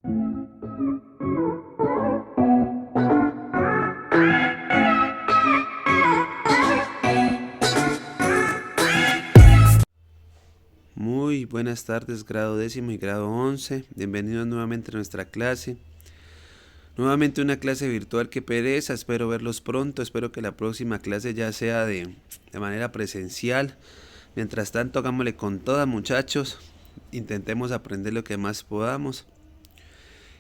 Muy buenas tardes, grado décimo y grado 11. Bienvenidos nuevamente a nuestra clase. Nuevamente una clase virtual, que pereza. Espero verlos pronto. Espero que la próxima clase ya sea de manera presencial. Mientras tanto, hagámosle con todas, muchachos. Intentemos aprender lo que más podamos.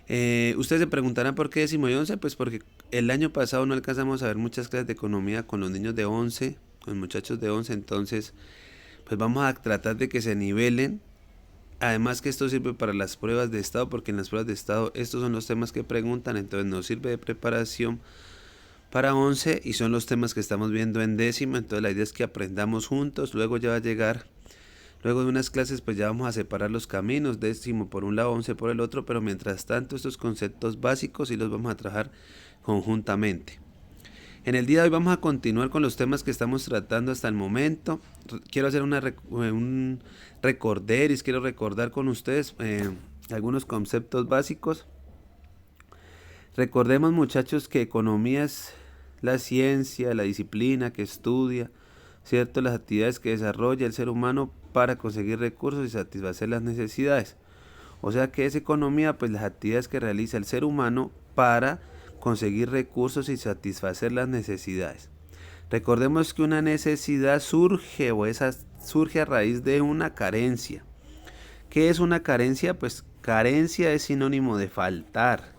Ustedes se preguntarán por qué décimo y 11. Pues porque el año pasado no alcanzamos a ver muchas clases de economía con los niños de 11, con los muchachos de 11. Entonces, pues vamos a tratar de que se nivelen. Además que esto sirve para las pruebas de estado, porque en las pruebas de estado estos son los temas que preguntan, entonces nos sirve de preparación para 11 y son los temas que estamos viendo en décimo. Entonces la idea es que aprendamos juntos. Luego ya va a llegar, luego de unas clases, pues ya vamos a separar los caminos, décimo por un lado, 11 por el otro, pero mientras tanto estos conceptos básicos sí los vamos a trabajar conjuntamente. En el día de hoy vamos a continuar con los temas que estamos tratando hasta el momento. Quiero hacer un recorderis, quiero recordar con ustedes algunos conceptos básicos. Recordemos, muchachos, que economía es la ciencia, la disciplina que estudia, ¿cierto?, las actividades que desarrolla el ser humano para conseguir recursos y satisfacer las necesidades. O sea que es economía, pues las actividades que realiza el ser humano para conseguir recursos y satisfacer las necesidades. Recordemos que una necesidad surge a raíz de una carencia. ¿Qué es una carencia? Pues carencia es sinónimo de faltar.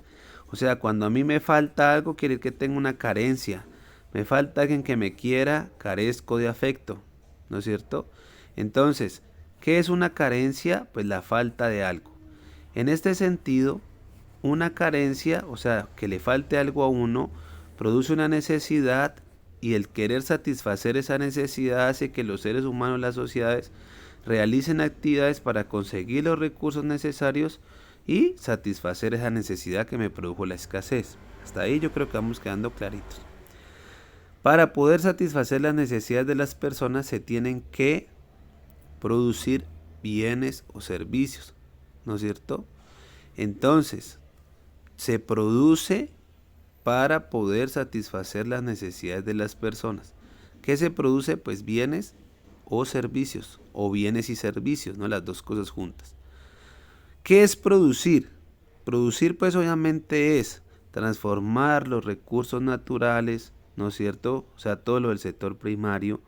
O sea, cuando a mí me falta algo, quiere decir que tengo una carencia. Me falta alguien que me quiera, carezco de afecto, ¿no es cierto? Entonces, ¿qué es una carencia? Pues la falta de algo. En este sentido, una carencia, o sea, que le falte algo a uno, produce una necesidad, y el querer satisfacer esa necesidad hace que los seres humanos, las sociedades, realicen actividades para conseguir los recursos necesarios y satisfacer esa necesidad que me produjo la escasez. Hasta ahí yo creo que vamos quedando claritos. Para poder satisfacer las necesidades de las personas se tienen que producir bienes o servicios, ¿no es cierto? Entonces, se produce para poder satisfacer las necesidades de las personas. ¿Qué se produce? Pues bienes o servicios, o bienes y servicios, ¿no? Las dos cosas juntas. ¿Qué es producir? Producir, pues obviamente es transformar los recursos naturales, ¿no es cierto? O sea, todo lo del sector primario,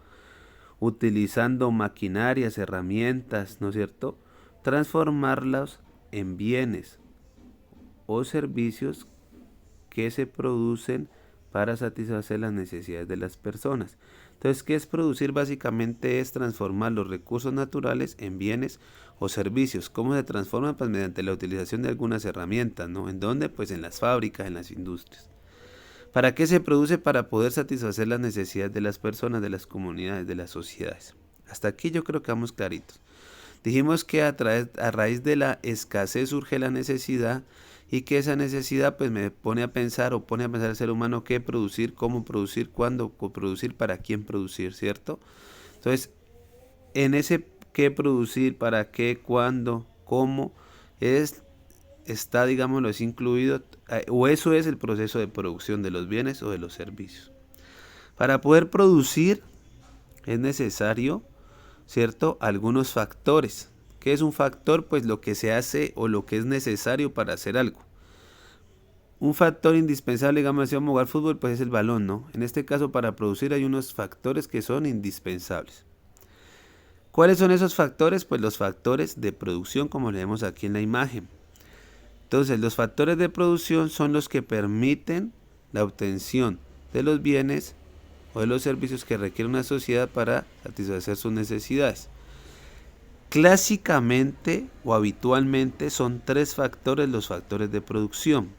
utilizando maquinarias, herramientas, ¿no es cierto?, transformarlas en bienes o servicios que se producen para satisfacer las necesidades de las personas. Entonces, ¿qué es producir? Básicamente es transformar los recursos naturales en bienes o servicios. ¿Cómo se transforman? Pues mediante la utilización de algunas herramientas, ¿no? ¿En dónde? Pues en las fábricas, en las industrias. ¿Para qué se produce? Para poder satisfacer las necesidades de las personas, de las comunidades, de las sociedades. Hasta aquí yo creo que vamos claritos. Dijimos que a raíz de la escasez surge la necesidad, y que esa necesidad pues me pone a pensar, o pone a pensar al ser humano qué producir, cómo producir, cuándo producir, para quién producir, ¿cierto? Entonces, en ese qué producir, para qué, cuándo, cómo, está, digámoslo, es incluido, o eso es el proceso de producción de los bienes o de los servicios. Para poder producir es necesario, ¿cierto?, algunos factores. ¿Qué es un factor? Pues lo que se hace o lo que es necesario para hacer algo. Un factor indispensable, digamos, si vamos a jugar fútbol, pues es el balón, ¿no? En este caso, para producir hay unos factores que son indispensables. ¿Cuáles son esos factores? Pues los factores de producción, como leemos aquí en la imagen. Entonces, los factores de producción son los que permiten la obtención de los bienes o de los servicios que requiere una sociedad para satisfacer sus necesidades. Clásicamente o habitualmente son 3 factores los factores de producción,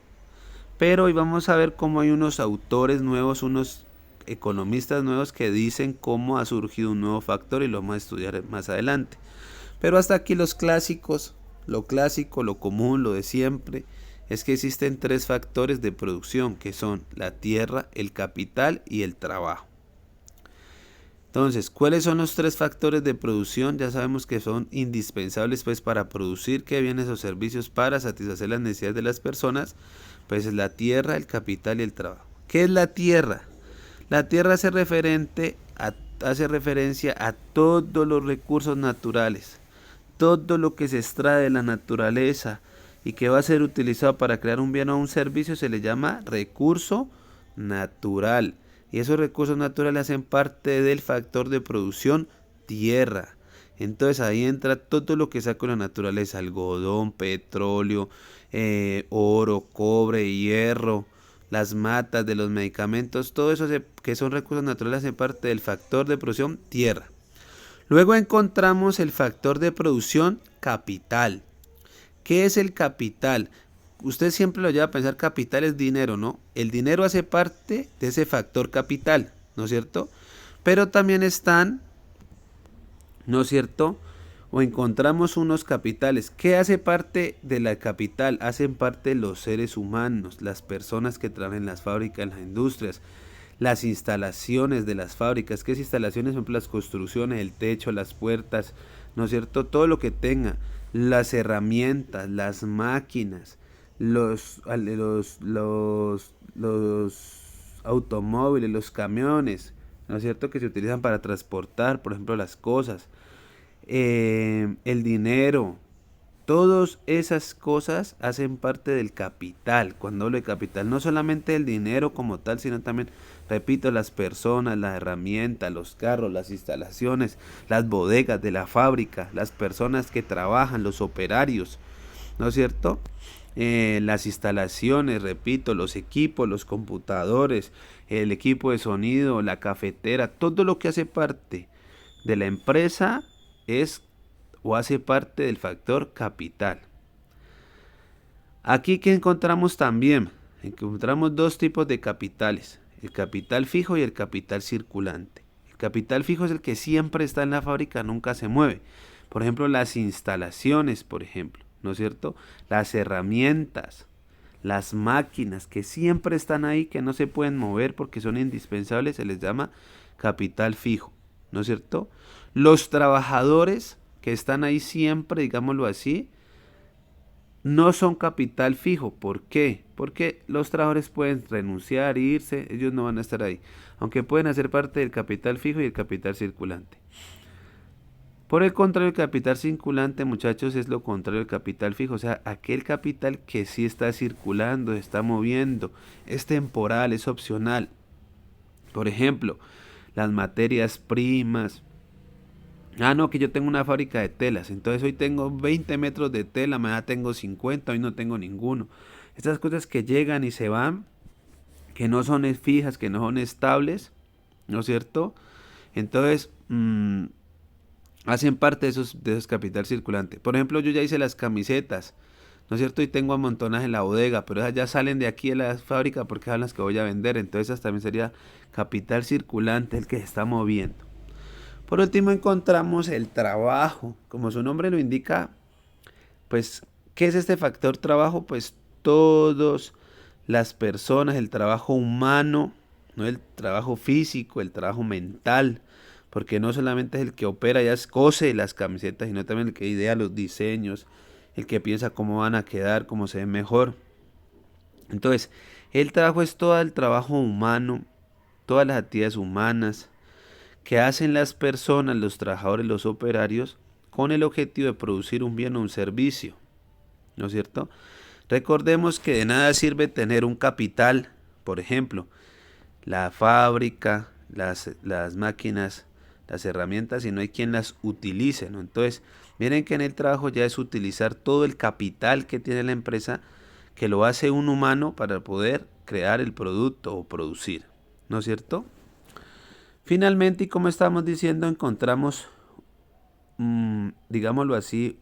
pero hoy vamos a ver cómo hay unos autores nuevos, unos economistas nuevos que dicen cómo ha surgido un nuevo factor, y lo vamos a estudiar más adelante. Pero hasta aquí los clásicos, lo clásico, lo común, lo de siempre, es que existen 3 factores de producción, que son la tierra, el capital y el trabajo. Entonces, ¿cuáles son los tres factores de producción? Ya sabemos que son indispensables pues para producir qué bienes o servicios para satisfacer las necesidades de las personas. Pues es la tierra, el capital y el trabajo. ¿Qué es la tierra? La tierra hace referencia a todos los recursos naturales, todo lo que se extrae de la naturaleza y que va a ser utilizado para crear un bien o un servicio se le llama recurso natural. Y esos recursos naturales hacen parte del factor de producción tierra. Entonces ahí entra todo lo que saca la naturaleza, algodón, petróleo, oro, cobre, hierro, las matas de los medicamentos, todo eso que son recursos naturales hacen parte del factor de producción tierra. Luego encontramos el factor de producción capital. ¿Qué es el capital? Usted siempre lo lleva a pensar, capital es dinero, ¿no? El dinero hace parte de ese factor capital, ¿no es cierto? Pero también están, ¿no es cierto? O encontramos unos capitales. ¿Qué hace parte de la capital? Hacen parte los seres humanos, las personas que trabajan en las fábricas, en las industrias, las instalaciones de las fábricas. ¿Qué es instalaciones? Son las construcciones, el techo, las puertas, ¿no es cierto? Todo lo que tenga, las herramientas, las máquinas, los automóviles, los camiones, ¿no es cierto? Que se utilizan para transportar, por ejemplo, las cosas, el dinero, todas esas cosas hacen parte del capital. Cuando hablo de capital, no solamente el dinero como tal, sino también, repito, las personas, las herramientas, los carros, las instalaciones, las bodegas de la fábrica, las personas que trabajan, los operarios, ¿no es cierto? Las instalaciones, repito, los equipos, los computadores, el equipo de sonido, la cafetera, todo lo que hace parte de la empresa es o hace parte del factor capital. Aquí que encontramos también, encontramos dos tipos de capitales, el capital fijo y el capital circulante. El capital fijo es el que siempre está en la fábrica, nunca se mueve. Por ejemplo, las instalaciones, por ejemplo, ¿no es cierto? Las herramientas, las máquinas que siempre están ahí, que no se pueden mover porque son indispensables, se les llama capital fijo, ¿no es cierto? Los trabajadores que están ahí siempre, digámoslo así, no son capital fijo. ¿Por qué? Porque los trabajadores pueden renunciar, irse, ellos no van a estar ahí, aunque pueden hacer parte del capital fijo y el capital circulante. Por el contrario, el capital circulante, muchachos, es lo contrario del capital fijo, o sea, aquel capital que sí está circulando, se está moviendo, es temporal, es opcional. Por ejemplo, las materias primas. Ah, no, que yo tengo una fábrica de telas, entonces hoy tengo 20 metros de tela, mañana tengo 50, hoy no tengo ninguno. Estas cosas que llegan y se van, que no son fijas, que no son estables, ¿no es cierto? Entonces, hacen parte de esos capital circulante. Por ejemplo, yo ya hice las camisetas, ¿no es cierto? Y tengo amontonadas en la bodega, pero esas ya salen de aquí de la fábrica porque son las que voy a vender. Entonces, esas también sería capital circulante, el que se está moviendo. Por último, encontramos el trabajo. Como su nombre lo indica, pues, ¿qué es este factor trabajo? Pues todas las personas, el trabajo humano, no el trabajo físico, el trabajo mental, porque no solamente es el que opera, ya cose las camisetas, sino también el que idea los diseños, el que piensa cómo van a quedar, cómo se ven mejor. Entonces, el trabajo es todo el trabajo humano, todas las actividades humanas que hacen las personas, los trabajadores, los operarios, con el objetivo de producir un bien o un servicio, ¿no es cierto? Recordemos que de nada sirve tener un capital, por ejemplo, la fábrica, las máquinas, las herramientas, si no hay quien las utilice, ¿no? Entonces, miren que en el trabajo ya es utilizar todo el capital que tiene la empresa, que lo hace un humano para poder crear el producto o producir, ¿no es cierto? Finalmente, y como estábamos diciendo, encontramos, digámoslo así,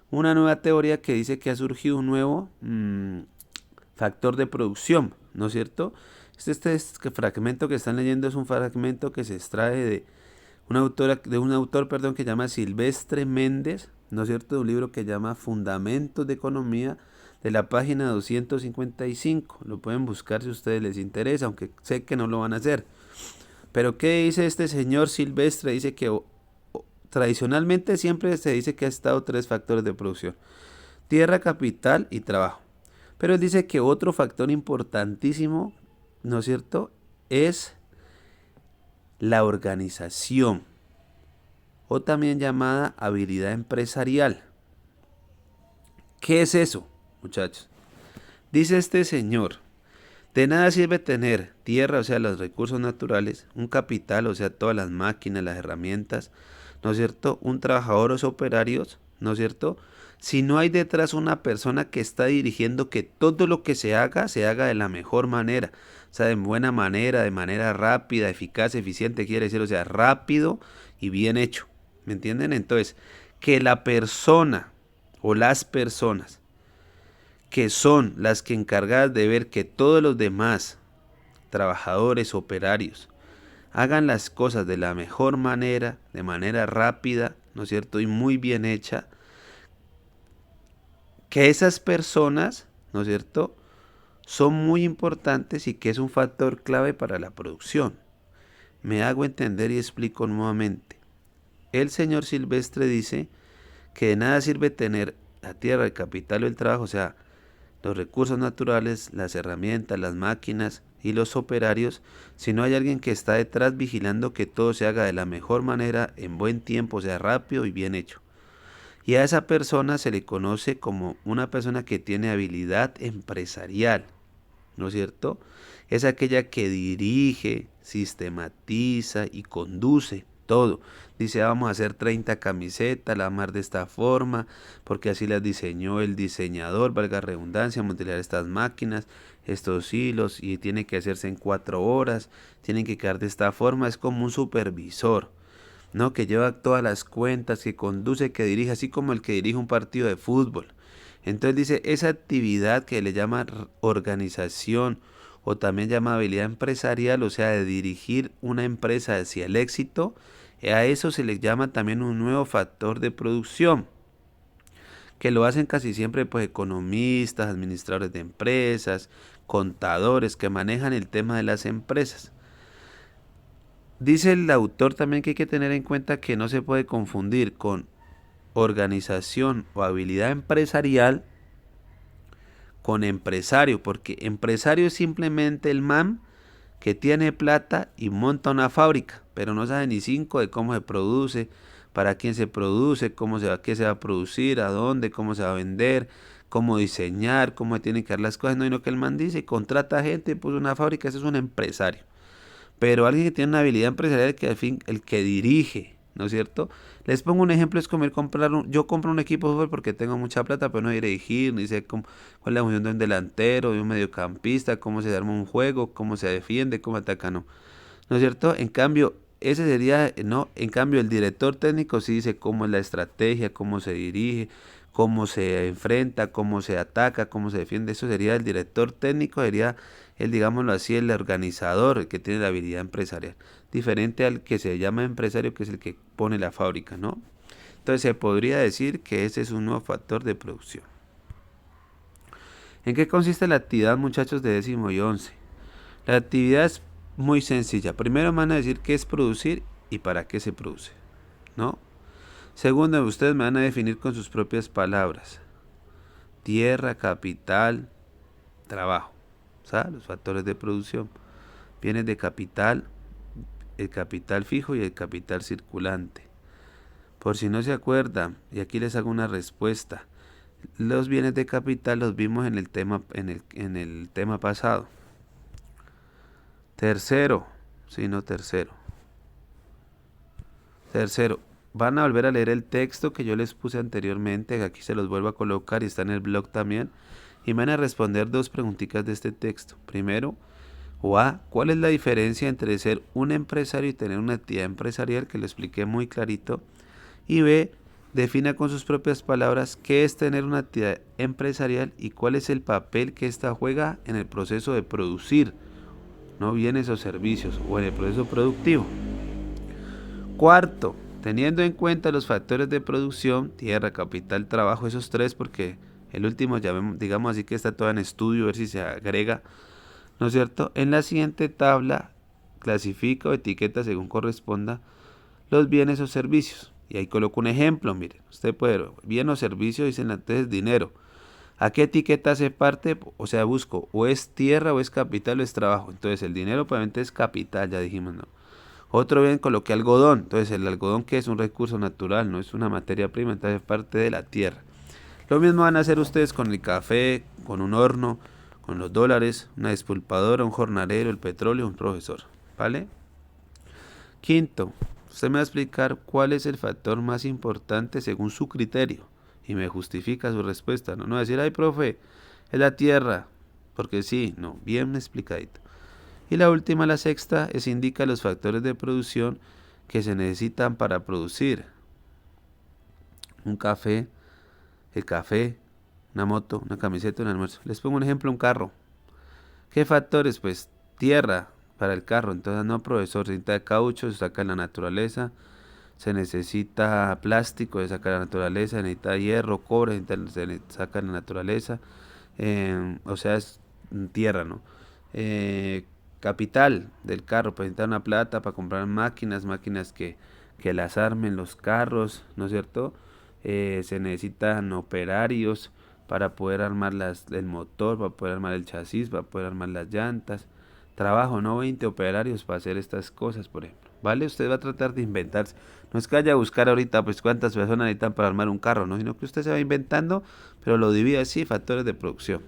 una nueva teoría que dice que ha surgido un nuevo factor de producción, ¿no es cierto? Este fragmento que están leyendo es un fragmento que se extrae de un autor, perdón, que se llama Silvestre Méndez, ¿no es cierto? De un libro que se llama Fundamentos de Economía, de la página 255. Lo pueden buscar si a ustedes les interesa, aunque sé que no lo van a hacer. Pero ¿qué dice este señor Silvestre? Dice que tradicionalmente siempre se dice que ha estado tres factores de producción: tierra, capital y trabajo. Pero él dice que otro factor importantísimo, ¿no es cierto?, es la organización, o también llamada habilidad empresarial. ¿Qué es eso, muchachos? Dice este señor: de nada sirve tener tierra, o sea, los recursos naturales, un capital, o sea, todas las máquinas, las herramientas, ¿no es cierto?, un trabajador o operarios, ¿no es cierto?, si no hay detrás una persona que está dirigiendo que todo lo que se haga de la mejor manera, o sea, de buena manera, de manera rápida, eficaz, eficiente, quiere decir, o sea, rápido y bien hecho. ¿Me entienden? Entonces, que la persona o las personas que son las que encargadas de ver que todos los demás trabajadores, operarios, hagan las cosas de la mejor manera, de manera rápida, ¿no es cierto?, y muy bien hecha, que esas personas, ¿no es cierto?, son muy importantes y que es un factor clave para la producción. Me hago entender y explico nuevamente. El señor Silvestre dice que de nada sirve tener la tierra, el capital o el trabajo, o sea, los recursos naturales, las herramientas, las máquinas y los operarios, si no hay alguien que está detrás vigilando que todo se haga de la mejor manera, en buen tiempo, o sea, rápido y bien hecho. Y a esa persona se le conoce como una persona que tiene habilidad empresarial, ¿no es cierto? Es aquella que dirige, sistematiza y conduce todo. Dice: vamos a hacer 30 camisetas, la vamos a armar de esta forma, porque así las diseñó el diseñador, valga redundancia, vamos a utilizar estas máquinas, estos hilos, y tiene que hacerse en 4 horas, tienen que quedar de esta forma. Es como un supervisor, ¿no?, que lleva todas las cuentas, que conduce, que dirige, así como el que dirige un partido de fútbol. Entonces dice, esa actividad que le llama organización, o también llama habilidad empresarial, o sea, de dirigir una empresa hacia el éxito, a eso se le llama también un nuevo factor de producción, que lo hacen casi siempre pues economistas, administradores de empresas, contadores que manejan el tema de las empresas. Dice el autor también que hay que tener en cuenta que no se puede confundir con organización o habilidad empresarial con empresario, porque empresario es simplemente el man que tiene plata y monta una fábrica, pero no sabe ni cinco de cómo se produce, para quién se produce, qué se va a producir, a dónde, cómo se va a vender, cómo diseñar, cómo se tienen que dar las cosas. No, y no, que el man dice, contrata gente, puso una fábrica, ese es un empresario. Pero alguien que tiene una habilidad empresarial, que al fin, el que dirige, ¿no es cierto? Les pongo un ejemplo: es como ir comprar yo compro un equipo de fútbol porque tengo mucha plata, pero no sé dirigir, ni sé cuál es la función de un delantero, de un mediocampista, cómo se arma un juego, cómo se defiende, cómo ataca, no. ¿No es cierto? En cambio, ese sería, no, en cambio el director técnico sí dice cómo es la estrategia, cómo se dirige, cómo se enfrenta, cómo se ataca, cómo se defiende. Eso sería el director técnico, sería el, digámoslo así, el organizador, el que tiene la habilidad empresarial. Diferente al que se llama empresario, que es el que pone la fábrica, ¿no? Entonces se podría decir que ese es un nuevo factor de producción. ¿En qué consiste la actividad, muchachos, de 10º y 11? La actividad es muy sencilla. Primero me van a decir qué es producir y para qué se produce, ¿no? Segundo, ustedes me van a definir con sus propias palabras: tierra, capital, trabajo. O sea, los factores de producción vienen de capital, el capital fijo y el capital circulante. Por si no se acuerdan, y aquí les hago una respuesta: los bienes de capital los vimos en el tema pasado. Tercero, van a volver a leer el texto que yo les puse anteriormente, aquí se los vuelvo a colocar y está en el blog también, y me van a responder 2 preguntitas de este texto. Primero, A, ¿cuál es la diferencia entre ser un empresario y tener una actividad empresarial? Que lo expliqué muy clarito. Y B, defina con sus propias palabras qué es tener una actividad empresarial y cuál es el papel que ésta juega en el proceso de producir, no bienes o servicios, o en el proceso productivo. Cuarto, teniendo en cuenta los factores de producción, tierra, capital, trabajo, esos 3, porque el último, digamos así, que está todo en estudio, a ver si se agrega, ¿no es cierto? En la siguiente tabla clasifica o etiqueta según corresponda los bienes o servicios. Y ahí coloco un ejemplo, miren, usted puede, bien o servicio, dicen antes dinero. ¿A qué etiqueta hace parte? O sea, busco, o es tierra, o es capital, o es trabajo. Entonces el dinero obviamente es capital, ya dijimos, ¿no? Otro bien coloqué algodón. Entonces el algodón que es un recurso natural, no es una materia prima, entonces es parte de la tierra. Lo mismo van a hacer ustedes con el café, con un horno, con los dólares, una despulpadora, un jornalero, el petróleo, un profesor. ¿Vale? Quinto, usted me va a explicar cuál es el factor más importante según su criterio y me justifica su respuesta. No, no va a decir, ay, profe, es la tierra, porque sí, no, bien explicadito. Y la última, la sexta, es indica los factores de producción que se necesitan para producir un café, el café, una moto, una camiseta, un almuerzo. Les pongo un ejemplo, un carro. ¿Qué factores? Pues tierra para el carro. Entonces, no, profesor, se necesita caucho, se saca en la naturaleza. Se necesita plástico, se saca en la naturaleza. Se necesita hierro, cobre, se saca en la naturaleza. O sea, es tierra, ¿no? Capital del carro, pues necesita una plata para comprar máquinas que las armen los carros, ¿no es cierto? Se necesitan operarios para poder armar el motor, para poder armar el chasis, para poder armar las llantas. Trabajo, no 20 operarios para hacer estas cosas, por ejemplo. ¿Vale? Usted va a tratar de inventarse. No es que vaya a buscar ahorita pues cuántas personas necesitan para armar un carro, ¿no? Sino que usted se va inventando, pero lo divide así, factores de producción.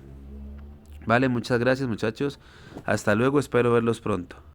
Vale, muchas gracias muchachos. Hasta luego, espero verlos pronto.